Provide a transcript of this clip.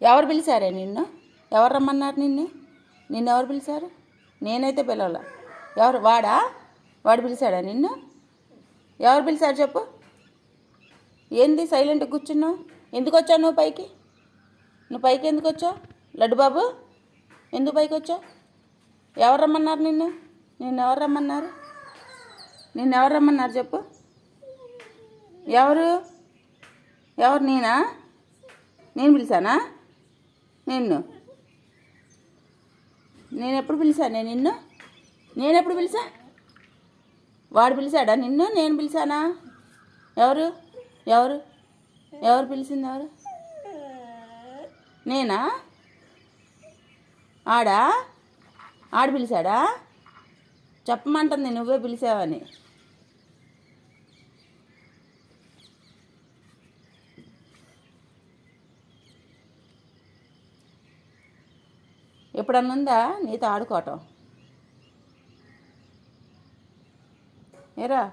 ఎవరు పిలిచారే నిన్ను? ఎవరు రమ్మన్నారు నిన్ను ఎవరు పిలిచారు? నేనైతే పిలవాల. ఎవరు? వాడు పిలిచాడా నిన్ను? ఎవరు పిలిచారు చెప్పు? ఏంది సైలెంట్గా కూర్చున్నావు? ఎందుకు వచ్చావు నువ్వు పైకి ఎందుకు వచ్చావు? లడ్డు బాబు, ఎందుకు పైకి వచ్చావు? ఎవరు రమ్మన్నారు నిన్ను ఎవరు రమ్మన్నారు చెప్పు? ఎవరు? నేనా? నేను పిలిచానా నేను ఎప్పుడు పిలిచానే నిన్ను? నేనెప్పుడు పిలిచా? వాడు పిలిచాడా నిన్ను? నేను పిలిచానా? ఎవరు ఎవరు ఎవరు పిలిచింది? నేనా? ఆడు పిలిచాడా? చెప్పమంటుంది నువ్వే పిలిచావని. ఎప్పుడన్నా ఉందా నీతో ఆడుకోవటం? ఏరా